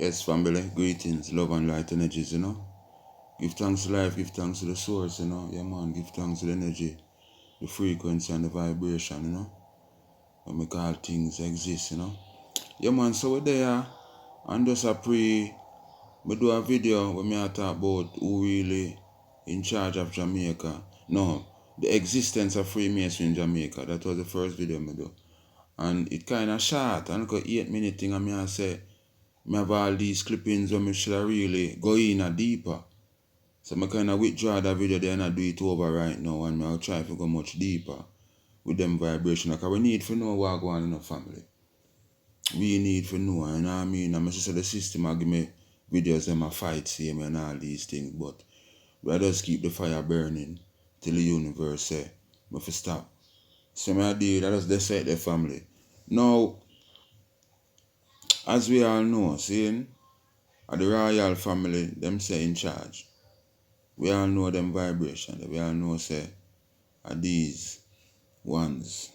Yes, family, greetings, love and light energies, Give thanks to life, give thanks to the source, Yeah, man, give thanks to the energy, the frequency and the vibration, What make all things exist, Yeah, man, so we're there, and just me do a video where me I talk about who really in charge of Jamaica. No, the existence of Freemasons in Jamaica. That was the first video me do. And it kind of short, and got 8 minute thing, and me I say, me have all these clippings where me should really go in a deeper. So I kind of withdraw that video there and I do it over right now, and I'll try to go much deeper with them vibration. Because we need to know what going on in our family. We need to know, you know what I mean? I'm just the system I give me videos them a fight same and all these things, but we just keep the fire burning till the universe say me fi stop. So I do that, just decide the family. Now, as we all know, seeing the royal family, them say in charge. We all know them vibration. We all know say are these ones,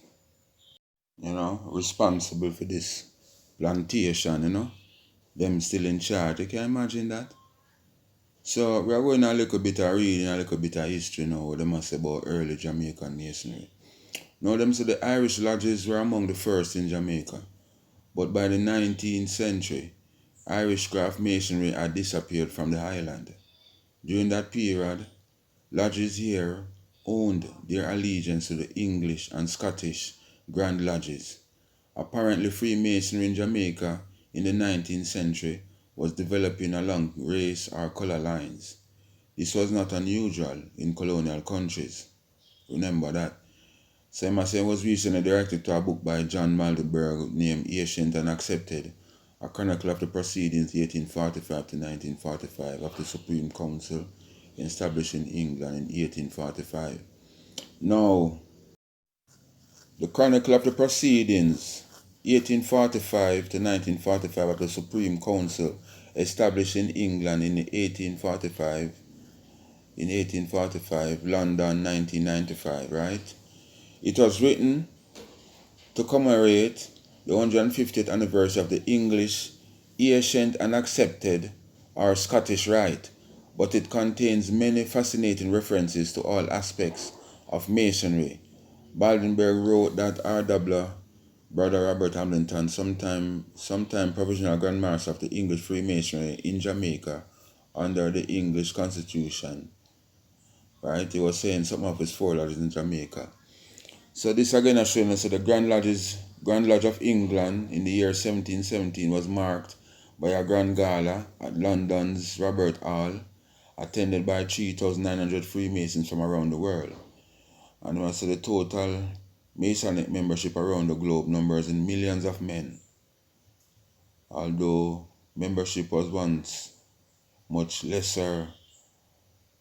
responsible for this plantation, them still in charge. You can imagine that? So we are going a little bit of reading, a little bit of history now, what they must say about early Jamaican masonry. Now them say the Irish lodges were among the first in Jamaica. But by the 19th century, Irish craft masonry had disappeared from the island. During that period, lodges here owned their allegiance to the English and Scottish Grand Lodges. Apparently, Freemasonry in Jamaica in the 19th century was developing along race or color lines. This was not unusual in colonial countries. Remember that. Same as it was recently directed to a book by John Maldenberg named Ancient and Accepted, a chronicle of the proceedings 1845 to 1945 of the Supreme Council established in England in 1845. Now, the chronicle of the proceedings 1845 to 1945 of the Supreme Council established in England in 1845, London 1995, right? It was written to commemorate the 150th anniversary of the English Ancient and Accepted or Scottish Rite, but it contains many fascinating references to all aspects of Masonry. Baldenberg wrote that R.W. Brother Robert Hamilton, sometime provisional Grand Master of the English Freemasonry in Jamaica under the English Constitution, right? He was saying some of his forefathers in Jamaica. So this again is showing us that the Grand Lodge of England in the year 1717 was marked by a grand gala at London's Robert Hall, attended by 3,900 Freemasons from around the world. And we see the total Masonic membership around the globe numbers in millions of men. Although membership was once much lesser,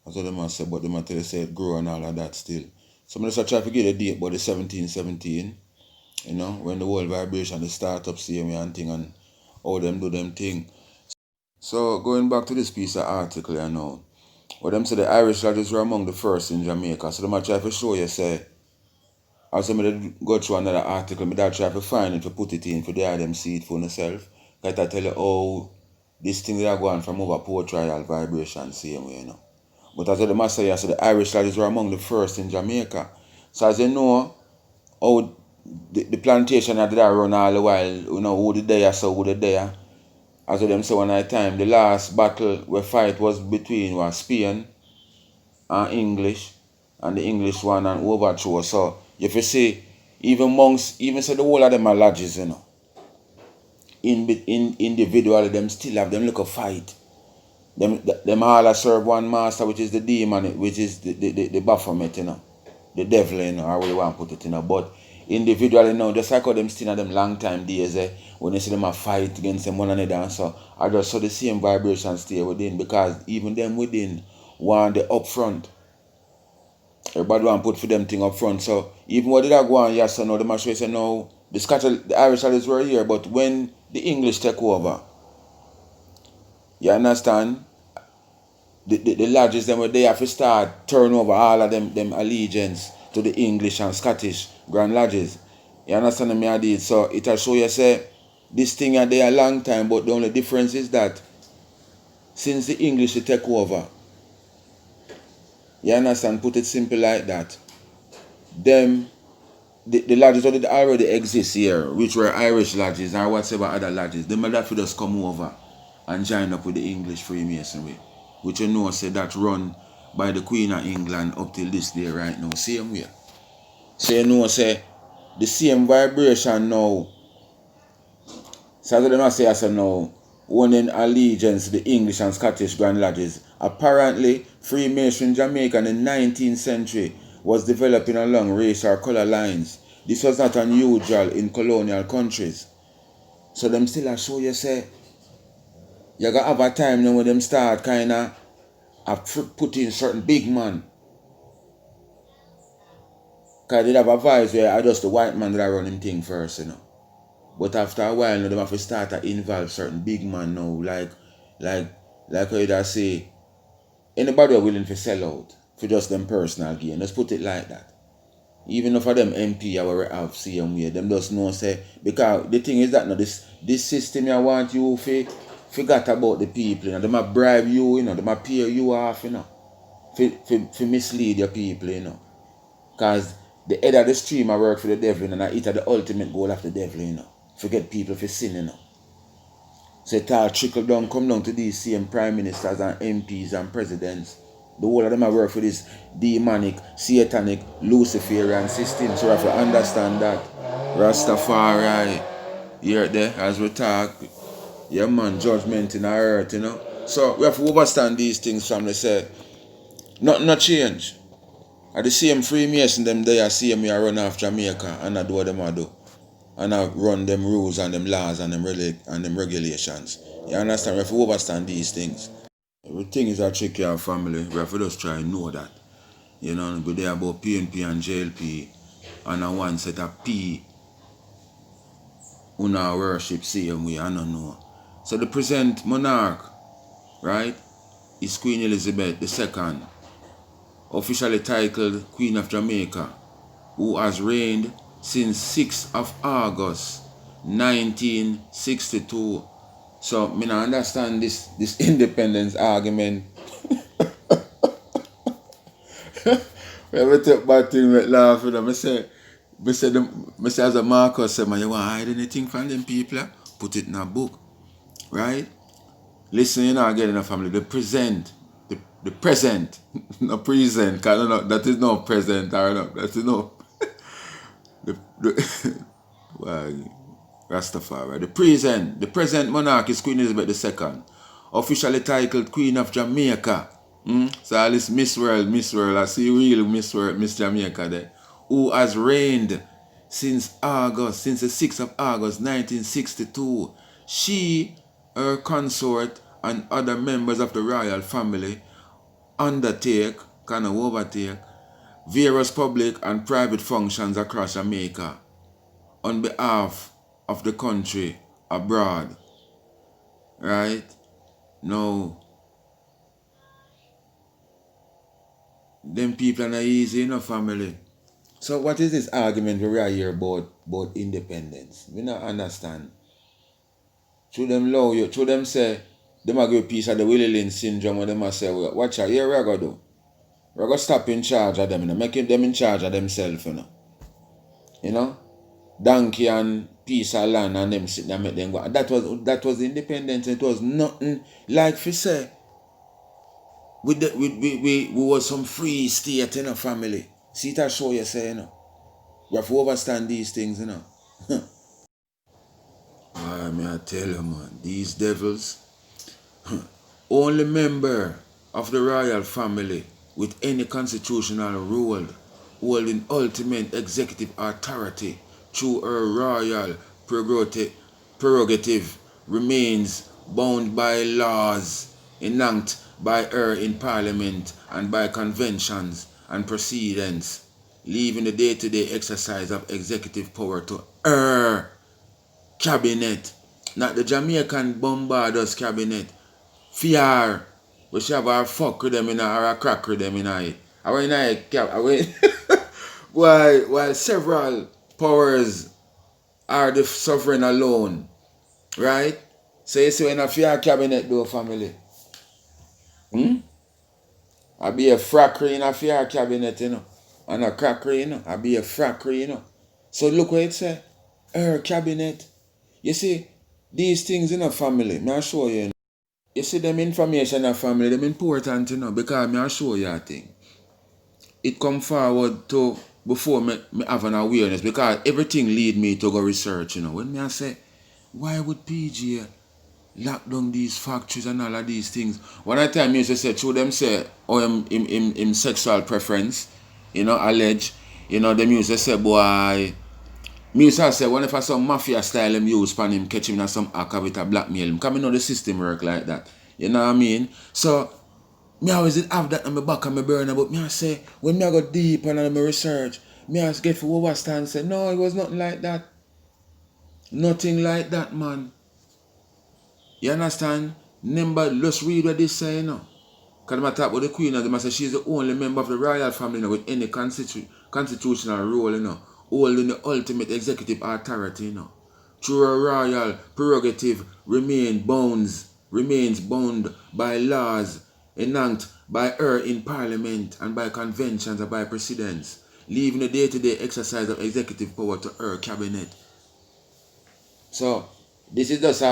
as what they must say, but they must say it grew and all of that still. So I'm just try to get a date about the 1717, when the world vibration, the startup CMA and thing, and how them do them thing. So going back to this piece of article here now, what them say the Irish lodges were among the first in Jamaica. So them try to show you say, as I go through another article, I try to find it to put it in for them see it for themselves. I tell you how this thing they are going from over poor trial vibration same way, But as the master here, so the Irish lodges were among the first in Jamaica. So as you know, how the plantation had that run all the while, who the there, so who the there. As them say one night time, the last battle we fight was between Spain and English, and the English one and overthrow. So if you see, even say the whole of them are lodges, individually them still have them look a fight. Them all serve one master, which is the demon, which is the Baphomet, the devil, or what you want to put it, but individually now, just like how them still in them long time days, when you see them a fight against them one another, and so I just saw the same vibration stay within, because even them within want the upfront. Everybody want to put for them thing up front. So even what did I go on, yes or no, the master say no, the Irish allies were here, but when the English take over, you understand? The lodges them where they have to start turn over all of them allegiance to the English and Scottish Grand Lodges. You understand me? I did. So it'll show you say this thing are there a long time, but the only difference is that since the English take over, you understand, put it simple like that, them, the lodges that already exist here, which were Irish lodges or whatever other lodges, them that will just come over and join up with the English Freemasonry, which you know say that run by the Queen of England up till this day right now, same way. So you know say the same vibration now. So as them say as now, owning allegiance to the English and Scottish Grand Lodges. Apparently, Freemasonry in Jamaica in the 19th century was developing along race or color lines. This was not unusual in colonial countries. So them still show you say, you gotta have a time now when them start kinda put in certain big man. Cause they have a vibe where I just the white man that run him thing first, you know. But after a while, they have to start to involve certain big man now, like how you say, anybody are willing to sell out for just them personal gain. Let's put it like that. Even if for them MP I will have same way, them just know say, because the thing is that now this system I want you to forget about the people, you know, them a bribe you, you know, them a pay you off, you know, for mislead your people, you know. Cause the head of the stream I work for the devil, and I eat at the ultimate goal of the devil, you know. Forget people for sin, you know. So it all trickle down, come down to these same prime ministers and MPs and presidents. The whole of them have worked for this demonic, satanic, Luciferian system. So we have to understand that. Rastafari, here there, as we talk, yeah man, judgment in our earth, you know. So we have to understand these things from the say. Nothing not change. At the same Freemason them there, see me I run off Jamaica and I do what them I do. And I run them rules and them laws and them regulations. You understand? We have to understand these things. Everything is a tricky our family. We have to just try and know that. You know, go there about PNP and JLP and a one set of P who now worship same way, I don't know. So the present monarch, right, is Queen Elizabeth II, officially titled Queen of Jamaica, who has reigned since 6th of August 1962. So me not understand this independence argument. When I take bad thing with laugh, you know, I say as a Marcus say, man, you want to hide anything from them people? Put it in a book. Right? Listen, you know, again in a family, the present, no present, because that is no present, or no, that is no. Well, Rastafari. The present monarch is Queen Elizabeth II, officially titled Queen of Jamaica. So all this Miss World, I see real Miss World, Miss Jamaica there, who has reigned since the 6th of August 1962. She, her consort, and other members of the royal family overtake various public and private functions across Jamaica on behalf of the country abroad. Right? Now, them people are not easy, family. So what is this argument we are here about independence? We not understand. Through them law, through them say, them a give a piece of the Willie Lynn syndrome, and them a say, well, watch out, here we are going to do. We're going to stop in charge of them, making them in charge of themselves, You know? Donkey and piece of land and them sit and make them go. That was independence. It was nothing like for say. We was some free state in a family. See it show you say, We have to understand these things, Why, may I tell you, man, these devils, only member of the royal family with any constitutional role holding ultimate executive authority through her royal prerogative remains bound by laws enacted by her in parliament and by conventions and precedents, leaving the day-to-day exercise of executive power to her cabinet, not the Jamaican Bombardos cabinet. Fear, we should have our fuck with them or a crack with them it. While several powers are the sovereign alone, Right? So you see when I fear cabinet though, family. I be a frackery in a fear cabinet, you know. And a crackery, you know. I be a frackery, you know. So look what it say. Her cabinet. You see, these things in a family, may I show you. You see them information in a family, them important, you know, because may I show you a thing. It come forward to before me have an awareness because everything lead me to go research, you know. When me I say, why would PGA lock down these factories and all of these things? One of the time used to say, through them say, oh, him sexual preference, you know, allege, you know, them used to say, boy, me used to say, what if I some mafia style them use for him, catch him in some act with a blackmail him, because I know the system work like that, you know what I mean? So, me always did have that on my back and my burner, but me I say, when me I go deep and my research, me I get for what stand say, no, it was nothing like that. Nothing like that, man. You understand? Remember, just read what they say, you know. Because I talk about the Queen, and they say she's the only member of the royal family, you know, with any constitutional role, you know, holding the ultimate executive authority, you know. Through a royal prerogative remains bound by laws enacted by her in parliament and by conventions and by precedents, leaving the day-to-day exercise of executive power to her cabinet. So, this is just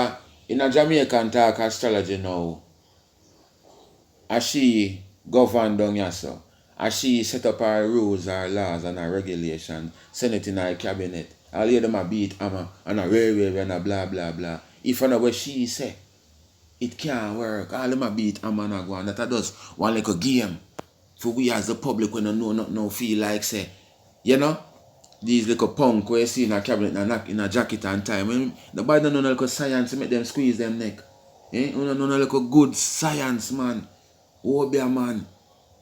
in a Jamaican talk astrology now, as she govern down here, so, as she set up her rules, her laws, and her regulations, send it in her cabinet, all of them a beat hammer, and a railway, and a blah, blah, blah. If I know what she say, it can't work. All them a beat hammer and a go on. That does one like a game for we as the public when I know not no feel like say, you know, these little punk where you see in a cabinet in a jacket and time. When nobody don't know no little science make them squeeze them neck. Eh? You don't know no little good science, man. Oh, be a man.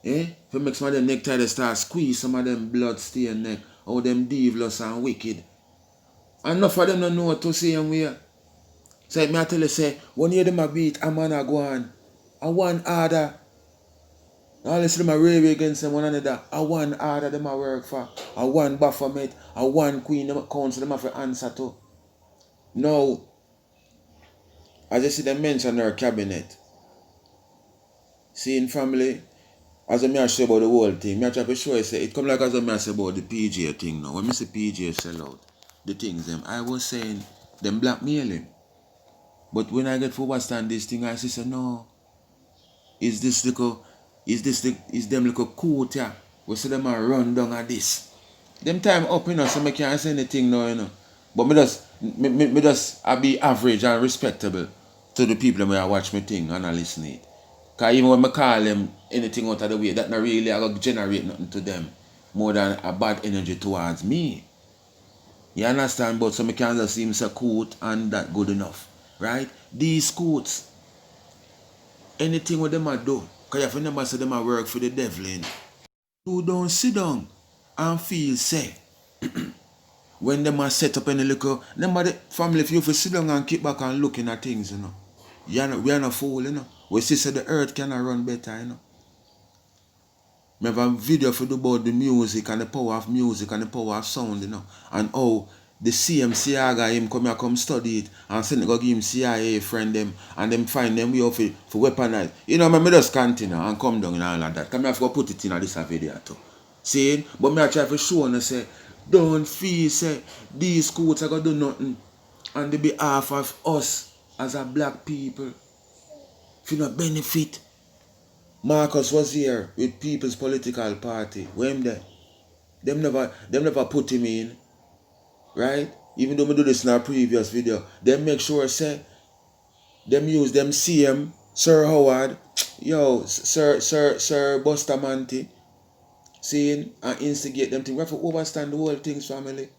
Eh? If you make some of them necktie they start squeeze some of them blood stain neck. Oh, them devils and wicked. And enough of them don't know what to say and where. So me I tell you say, when you hear them a beat, a man a go on. A one order. All this them a rave against them one another. A one order them a work for. A one Baphomet. A one queen them council them have to answer to. Now, as you see them mention her cabinet. See in family, as I show about the whole thing, I try to show you say it come like as I say about the PJ thing now. When I say PJ sell out, the things them, I was saying them blackmail him. But when I get to understand this thing, I say no. Is them little coat here? We see them a run down at this. Them time up, you know, so I can't say anything now, you know. But me just I be average and respectable to the people that watch me thing and I listen it. Cause even when I call them anything out of the way, that not really I go generate nothing to them more than a bad energy towards me. You understand? But some can just seem so coat and that good enough. Right? These coats, anything what them a do, cause if you never say them a work for the devil, you don't sit down and feel say when them a set up any little remember the family if you sit down and keep back and looking at things, you know. We are not fool, you know. We see so the earth cannot run better, you know. I have a video for about the music and the power of music and the power of sound, you know. And how the CMCA guy him come study it and send go give him CIA friend them and them find them way for weaponize. You know, me just continue and come down and all of that. Come have to put it in this video too. See? But me I try to show and say, don't feel say these courts are gonna do nothing on the behalf of us as a black people. If you not benefit. Marcus was here with People's Political Party. Where him there? Them never put him in. Right? Even though we do this in our previous video. Them make sure say them use them CM, Sir Howard, yo, Sir Bustamante, seeing and instigate them things. We have to overstand the whole things, family.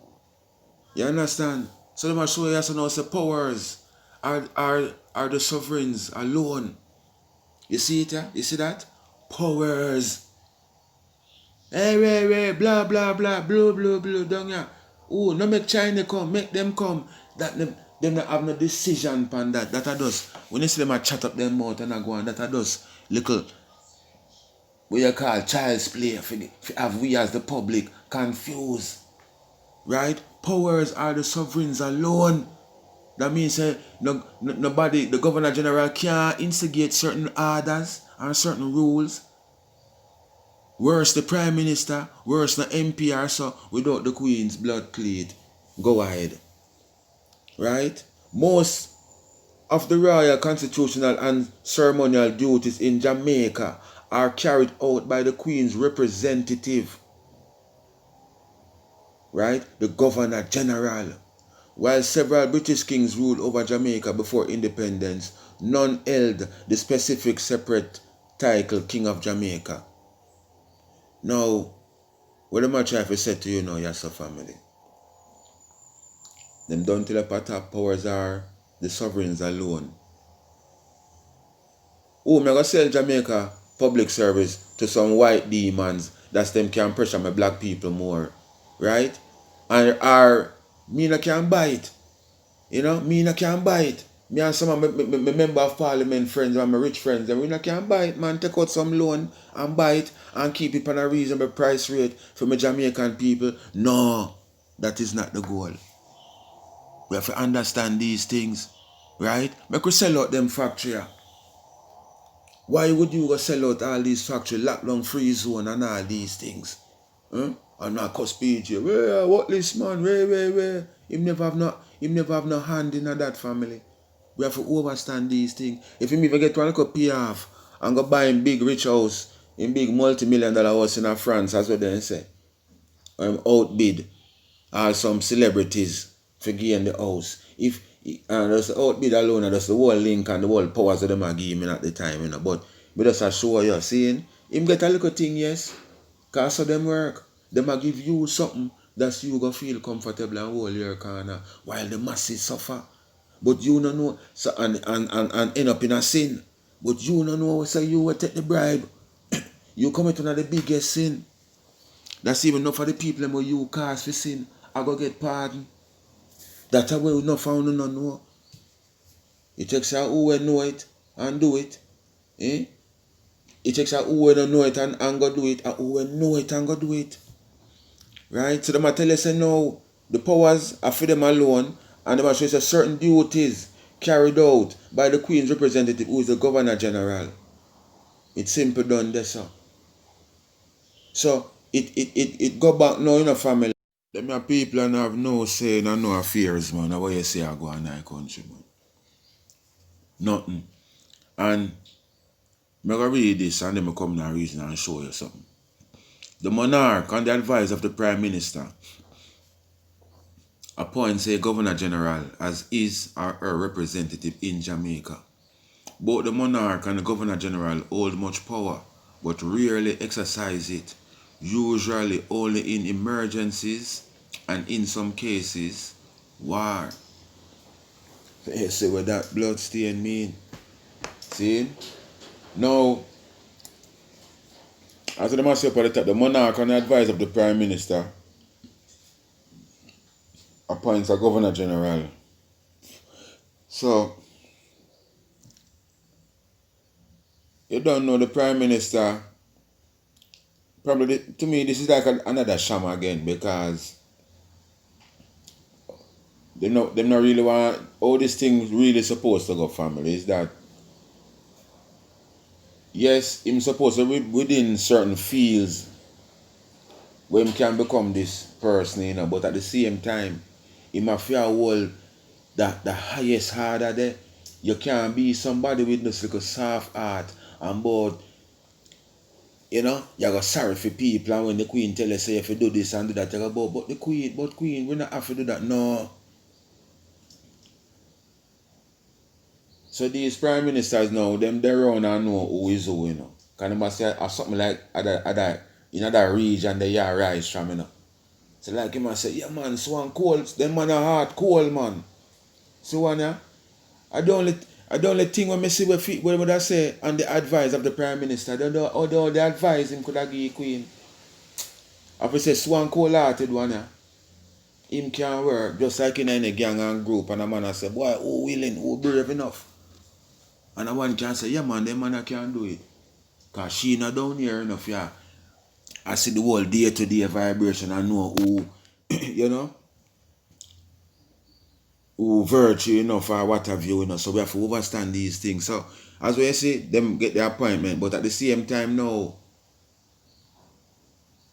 You understand? So them are showing us now say powers are the sovereigns alone. You see it, yeah? You see that? Powers. Hey, blah, blah, blah, blue, down here. Oh, no make China come, make them come. That them not have no decision upon that. That are just, when you see them a chat up their mouth and I go on, that are just little, what you call child's play, for have we as the public confused. Right? Powers are the sovereigns alone. That means nobody, the Governor General can't instigate certain orders and certain rules. Worse the Prime Minister, worse the MP or so, without the Queen's blood cleat. Go ahead. Right? Most of the royal, constitutional and ceremonial duties in Jamaica are carried out by the Queen's representative. Right? The Governor General. While several British kings ruled over Jamaica before independence, none held the specific separate title King of Jamaica. Now, what am I trying to say to you now, yes, family? Them don't tell us top powers are the sovereigns alone. Oh, I'm going to sell Jamaica public service to some white demons that them can pressure my black people more. Right? And me no can buy it. You know, me no can buy it. Me and some of my member of parliament friends and my rich friends, and we no can buy it, man. Take out some loan and buy it and keep it on a reasonable price rate for my Jamaican people. No, that is not the goal. We have to understand these things, right? Make we sell out them factory. Why would you go sell out all these factory, lockdown free zone and all these things? Huh? And not cost PJ. Where what this man? Where? Him never have no hand in that family. We have to understand these things. If him even get one little pay off and go buy him big rich house, in big multi-million-dollar house in France, as what they say. Outbid or some celebrities for gain the house. If and just outbid alone and just the whole link and the whole powers of them are give him at the time, you know. But we just assure you, seeing him get a little thing, yes. Cause of them work. Them a give you something that you go feel comfortable and hold your corner while the masses suffer. But you don't know so and end up in a sin. But you don't know so you will take the bribe. You commit to the biggest sin. That's even enough for the people who you cause for sin. I go get pardon. That's why we not found no know. It takes a who will know it and do it. Eh? It takes a who will know it and go do it, and who will know it and go do it. Right? So they tell you say no, the powers are for them alone, and they show you certain duties carried out by the Queen's representative, who is the Governor General. It's simple done there, sir. So it go back now in a family. Them people and have no say and no affairs, man. What you say I go in our country, man. Nothing. And I'm going to read this and then I come to reason and show you something. The monarch, on the advice of the Prime Minister, appoints a Governor General as his or her representative in Jamaica. Both the monarch and the Governor General hold much power, but rarely exercise it, usually only in emergencies and in some cases, war. So you see what that blood stain mean? See? Now, as the must say at the top, the monarch on the advice of the Prime Minister appoints a Governor General. So, you don't know the Prime Minister, probably, to me, this is like another sham again, because they not really want, all these things really supposed to go family, is that, yes, him supposed to be within certain fields where him can become this person, you know, but at the same time, him have to hold that the highest harder there. You can't be somebody with this little soft heart and both, you know, you go sorry for people, and when the Queen tell you say if you do this and do that, you go, but the Queen, we not have to do that. No. So these prime ministers now, them they run and know who is who, you know. Can they must say something like other in other region they are rise from, you know. So like him must say, yeah man, Swan cold, them man are hard cold, man. So one yeah. I don't let thing when I see what would I say on the advice of the Prime Minister. I don't know how the advice him could have give Queen. If we say Swan cold hearted one yeah. Him can work just like in any gang and group, and a man I say, boy, who willing, who brave enough. And a one can say, yeah man, them man can do it. Cause she not down here enough, yeah. I see the whole day-to-day vibration and know who, you know. who virtue, or what have you, so we have to understand these things. So, as we see, them get the appointment, but at the same time now,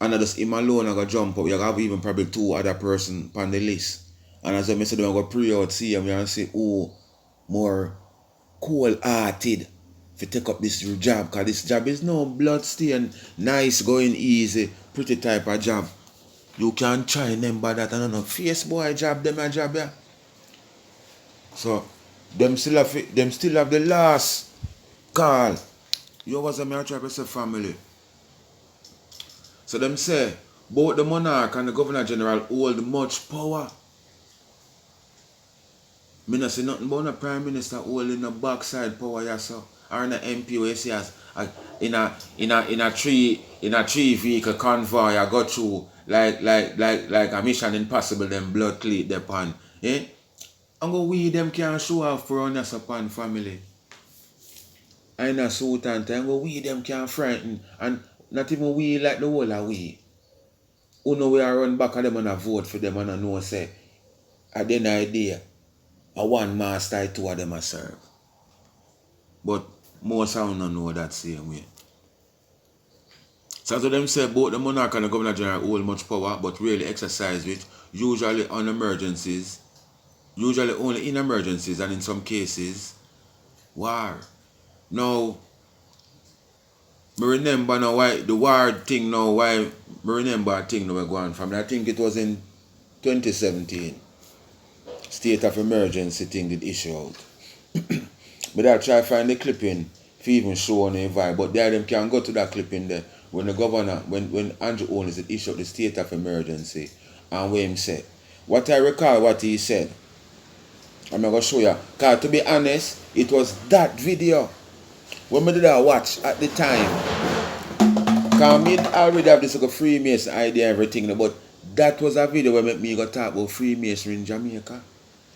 and not just him alone, I go jump up. You have even probably 2 other person on the list. And as I said, I'm going to pray out, see him and say, oh, more cold-hearted to take up this job, because this job is no bloodstain, nice, going easy, pretty type of job. You can try remember that, and no face boy job, them a job, yeah. So, them still have the last call. You was a military family. So them say, both the monarch and the governor general hold much power. Me not say nothing about the prime minister holding the backside power, yeah, so. Or in the MP where you see as in a three vehicle convoy I go through like a Mission Impossible, them blood cleat the pan. Eh? And go we them can show off for us upon family. And a suit and time go we them can frighten, and not even we like the whole of we. Who know we are run back at them and a vote for them and I know say at the end of the day a one master 2 of them a serve. But most of them don't know that same way. So to them say both the monarch and the governor general hold much power but really exercise it usually on emergencies, usually only in emergencies and in some cases war. Now I remember now why the war thing now, why I remember a thing now we're going from. I think it was in 2017. State of emergency thing did issue out. But I try to find the clipping if even show on a vibe. But there them can go to that clipping there when the governor, when Andrew Owens did issue the state of emergency and what him said. What I recall what he said, I'm going to show you. Because to be honest, it was that video when I did I watch at the time. Because me already have this like a Freemason idea and everything, but that was a video where make me go talk about Freemasons in Jamaica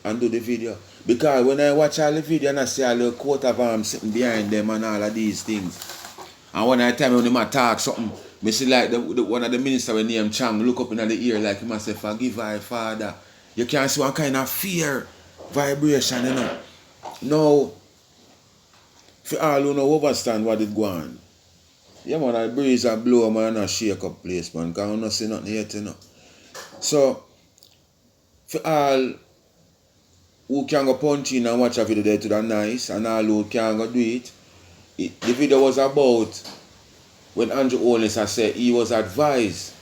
and do the video. Because when I watch all the video and I see a little coat of arms sitting behind them and all of these things. And one of the time when they talk something, I see like one of the ministers when named Chang look up in the ear like he must say, forgive our father. You can see one kind of fear vibration, Now, for all who know understand what it go on. Yeah man, the breeze a blow man and shake up place man, because I don't see nothing yet, So, for all who can go punch in and watch a video there to the nice, and all who can go do it, the video was about when Andrew Owens has said he was advised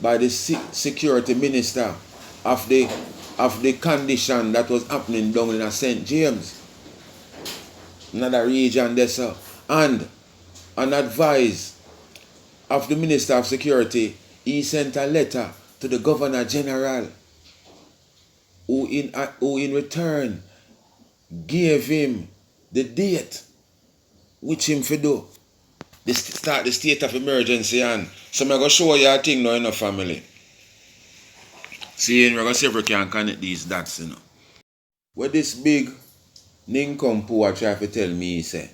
by the security minister of the condition that was happening down in St. James, another region there, sir, and advised of the minister of security, he sent a letter to the governor general, who in return gave him the date which him for do start the state of emergency. And so I'm going to show you a thing now in the family. See, we're going to see if we can connect these dots, What this big nincompoop try to tell me, he say,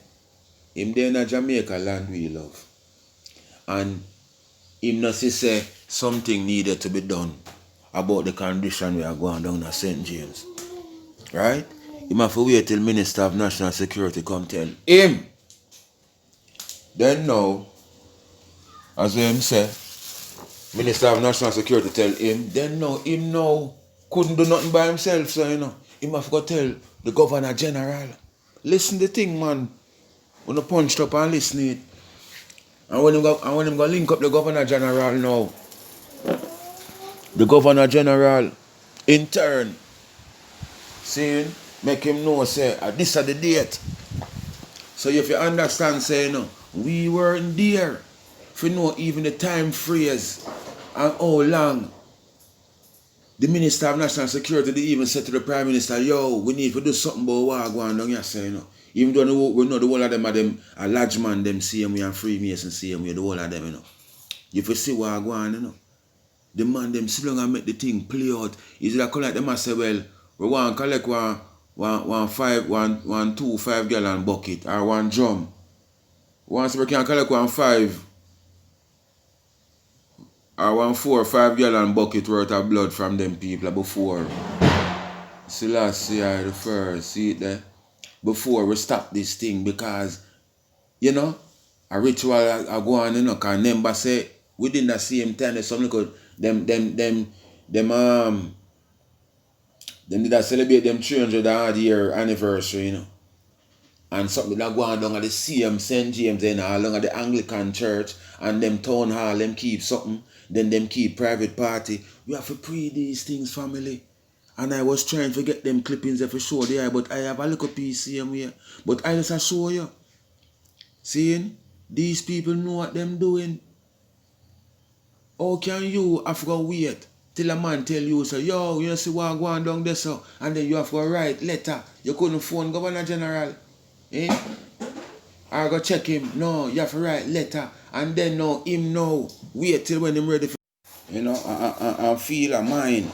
him there in Jamaica land we love. And him not say something needed to be done about the condition we are going down at St. James. Right? Him have to wait till Minister of National Security come tell him. Then now, as him say, Minister of National Security tell him, then now him now couldn't do nothing by himself, so him have to tell the Governor General. Listen the thing, man. When you punched up and listen it. And when him go link up the Governor General now, the Governor General in turn saying, make him know say this is the date. So if you understand, say we weren't there if you know even the time phrase and how long the Minister of National Security they even said to the Prime Minister, yo, we need to do something about what going down here, say, Even though we know the whole of them are them a large man them same way and Freemason same way, the whole of them, If you see what going on, the man them still gonna make the thing play out. Is it like them and say, well, we want to collect one 2 5 gallon bucket or one drum. Once we can collect 1 5 or 1 4 5 gallon bucket worth of blood from them people before Selassie I the first, see it there? Before we stop this thing, because, you know, a ritual I go on, you know, cause remember say within the same time there's something called them them did a celebrate them 300 odd year anniversary, you know. And something that go on down at the same St. James and along at the Anglican church and them town hall, them keep something, then them keep private party. We have to pray these things, family. And I was trying to get them clippings if I show there, but I have a little piece here. But I just show you. Seeing? These people know what them doing. How can you have to wait till a man tell you, so, yo, you see what going down there, so, and then you have to write letter. You couldn't phone Governor General. Eh? Or go check him. No, you have to write letter. And then no, him no. Wait till when him ready for, you know, and feel a mind.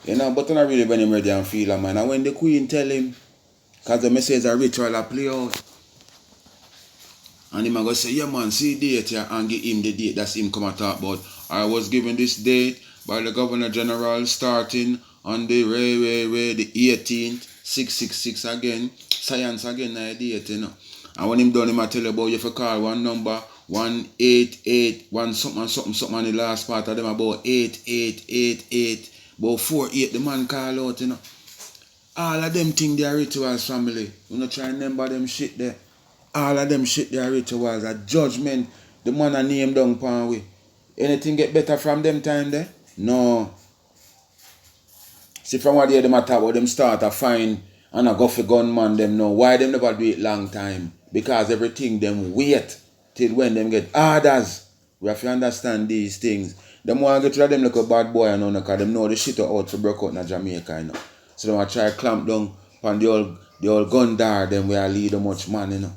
You know, but not really when him ready and feel a mind. And when the Queen tell him, because the message a ritual a play out. And him a go say, yeah man, see date here and give him the date. That's him come and talk about. I was given this date by the Governor General starting on the the 18th, 666 again. Science again, I date, you know. And when him done, him a tell you about you have to call one number 188, one something, and the last part of them about 8888, about 48 the man call out, you know. All of them things they are rituals, family. You know, try and remember them shit there. All of them shit they are rituals. A judgment, the man a name down pan we. Anything get better from them time there? No. See from what they them a talk about them start a fine and a go for gunman them know. Why them never do it long time? Because everything them wait till when them get orders. We have to understand these things. Them want to get rid of them like a bad boy, you know, because them know the shit out to break out in Jamaica, you know. So they want to try to clamp down on the old gun dar, them where I lead them much man, you know.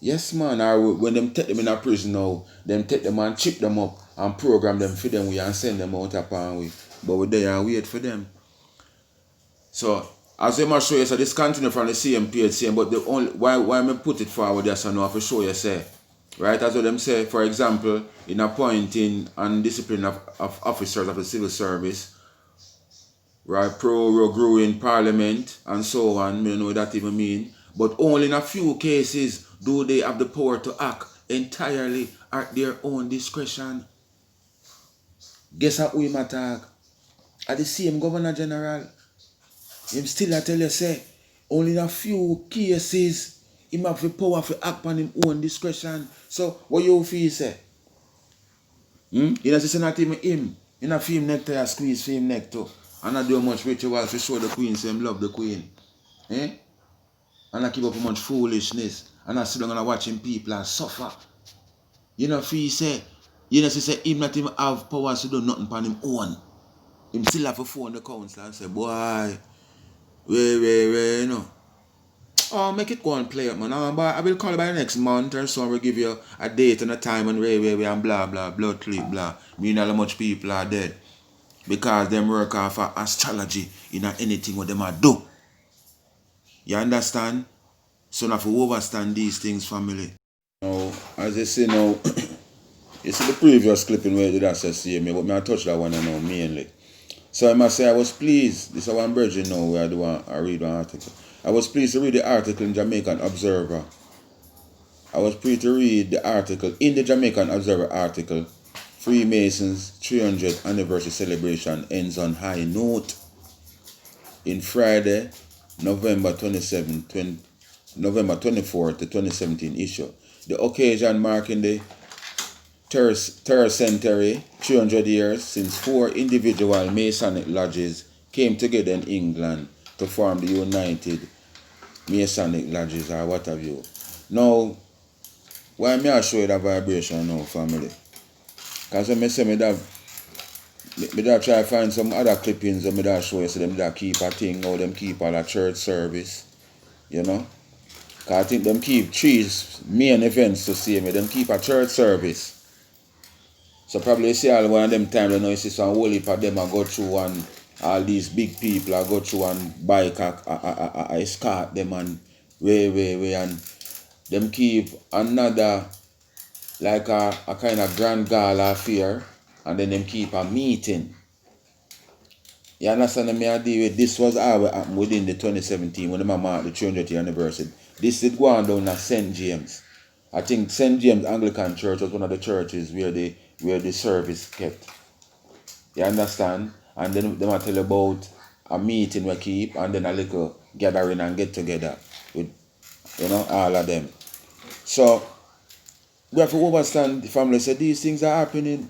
Yes, man, or when them take them in a prison now, them take them and chip them up and program them for them way and send them out upon way. But we there and wait for them. So, as they must show you, so this continue from the same page, same, but the only why me put it forward there so now to show you say. Right, as what them say, for example, in appointing and discipline of officers of the civil service, right, pro-growing parliament and so on, you know what that even mean. But only in a few cases do they have the power to act entirely at their own discretion. Guess what we matter? At the same Governor General, him still I tell you say, only in a few cases him have the power to act on his own discretion. So what you feel say? You know, say not even him. You know, feel him neck to squeeze for him neck too. And I do much ritual to show the Queen, say him love the Queen. Eh? And I keep up much foolishness. And I sit down and I watching people and suffer. You know, feel say, you know, say him not even have power to do nothing on him own. Him still have to phone the council and say, boy, you know. Oh, make it go and play it, man. I will call you by next month or so. I will give you a date and a time and and blah, blah, blood clip, blah. Meaning how much people are dead. Because them work off of astrology in anything what them are do. You understand? So now to overstand these things, family. Now, as I say now, you see the previous clipping where did I say me, but me I touch that one now mainly. So I must say I was pleased. This is one virgin now where I read one article. I was pleased to read the article in Jamaican Observer. I was pleased to read the article in the Jamaican Observer article. Freemasons 300th anniversary celebration ends on high note. In Friday, November 24th, the 2017 issue. The occasion marking the third century, 300 years since 4 individual Masonic lodges came together in England to form the United Masonic Lodges or what have you. Now, why may I show you the vibration now, family? Because when I say me that try to find some other clippings and me that show you so them that keep a thing or them keep all a church service. You know? Because I think them keep 3 main events to see me. Them keep a church service. So probably you see all one of them times you know you see some whole heap of them I go through and all these big people I go through and bike I escort them and way and them keep another like a kind of grand gala affair and then them keep a meeting. You understand me? I deal with this was how it happened within the 2017 when the marked the 300th year anniversary. This did go on down at St. James. I think St. James Anglican Church was one of the churches where the service kept. You understand? And then they might tell about a meeting we keep and then a little gathering and get together with all of them. So we have to understand the family say these things are happening.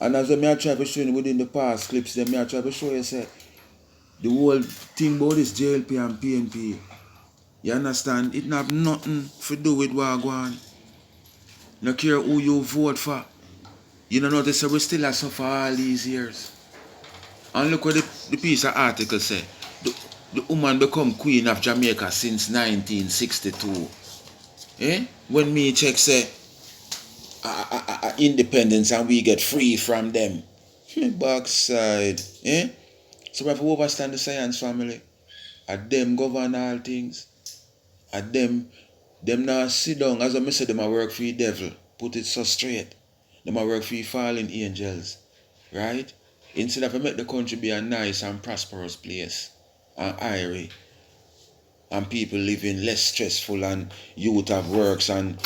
And as I try to show you within the past clips, then I try to show you say the whole thing about this JLP and PNP, you understand, it not have nothing to do with what go on. No care who you vote for. You don't notice that we still have suffer all these years. And look what the piece of article say. The woman become queen of Jamaica since 1962. When me check say independence and we get free from them. Backside. So we have to understand the science family. At them govern all things. At them now sit down. As I said, them a work for the devil. Put it so straight. Them a work for the fallen angels. Right? Instead of make the country be a nice and prosperous place. And airy. And people living less stressful and youth have works and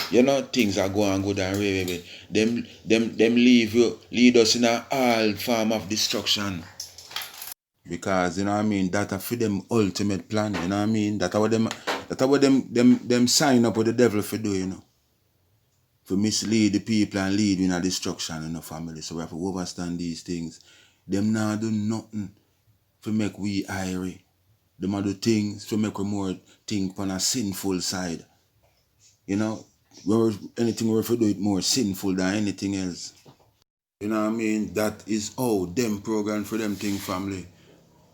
things are going good and really. Them lead us in a all form of destruction. Because that for them ultimate plan, That what them sign up with the devil for do, For mislead the people and lead in a destruction in the family. So we have to understand these things. Them now do nothing to make we airy. Them do things to make we more think on a sinful side. Anything we have to do it more sinful than anything else. That is how them program for them thing family.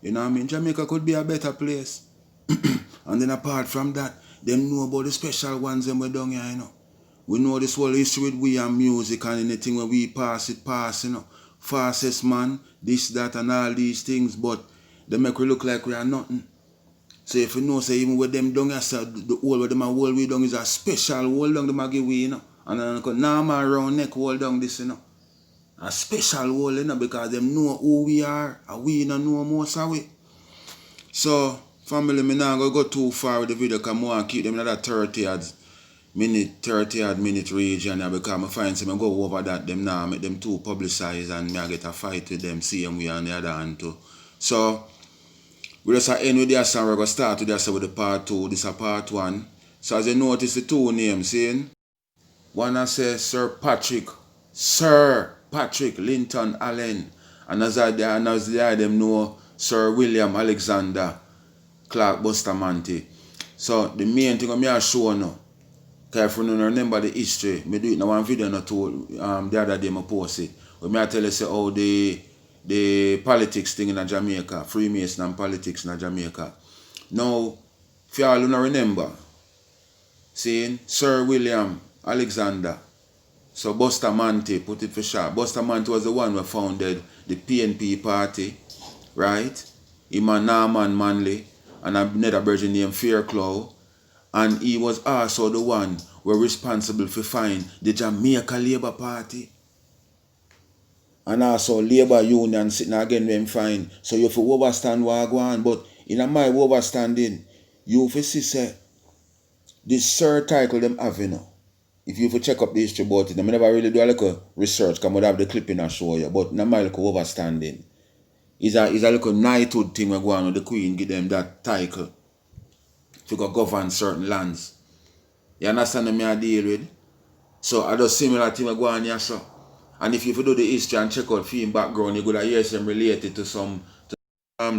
Jamaica could be a better place. And then apart from that, them know about the special ones them we down here, We know this whole history with we and music and anything when we pass, Fastest man, this, that and all these things, but they make we look like we are nothing. So if you know, say even with them down here, so the whole with them and whole we down is a special whole down them give we, And then normal round neck whole down this, A special whole, because them know who we are and we don't know most of it. So, family, me not go too far with the video because I want to keep them in that 30 odd minute region because I find some go over that them now make them too publicized and me I get a fight with them same way on the other hand too. So we just end with this and we're going to start with this with the part 2. This is part 1. So as you notice the two names, seeing? One I say Sir Patrick Linton Allen. And as I them know Sir William Alexander Clark Bustamante. So the main thing I show now, because if you don't remember the history, I do it in one video the other day I post it. Where I tell you say how the politics thing in Jamaica, Freemason and politics in Jamaica. Now, if you all don't remember, seeing Sir William Alexander, so Bustamante, put it for short. Bustamante was the one who founded the PNP party, right? Him and Norman Manley and another virgin named Fairclough. And he was also the one who was responsible for find the Jamaica Labour Party. And also Labour Union sitting again when find. So you have to understand what I go on. But in my understanding, you have to see this Sir title them have, If you check up the history about it, I never really do a little research because I would have the clipping and show you. But in my little understanding, it's a little knighthood thing we go on with the Queen, give them that title to go govern certain lands. You understand me I deal with? So I do similar thing we go on here, so. And if you do the history and check out film background, you're going to hear some related to some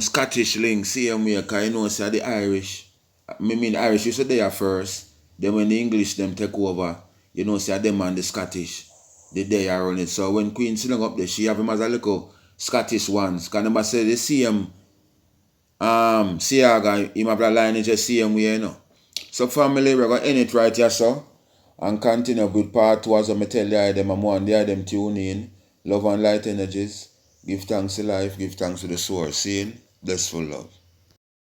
Scottish links, same way, because say the Irish. The Irish used to there first. Then when the English them take over, say them and the Scottish, they there on it. So when Queen sitting up there, she have him as a little Scottish ones. Because number say the same Siaga, him have the lineage the same way, So family, we're going to end it right here, so. And continue with part 2 as I tell you them and one day them tune in. Love and light energies. Give thanks to life, give thanks to the source. Seeing? Blessful love.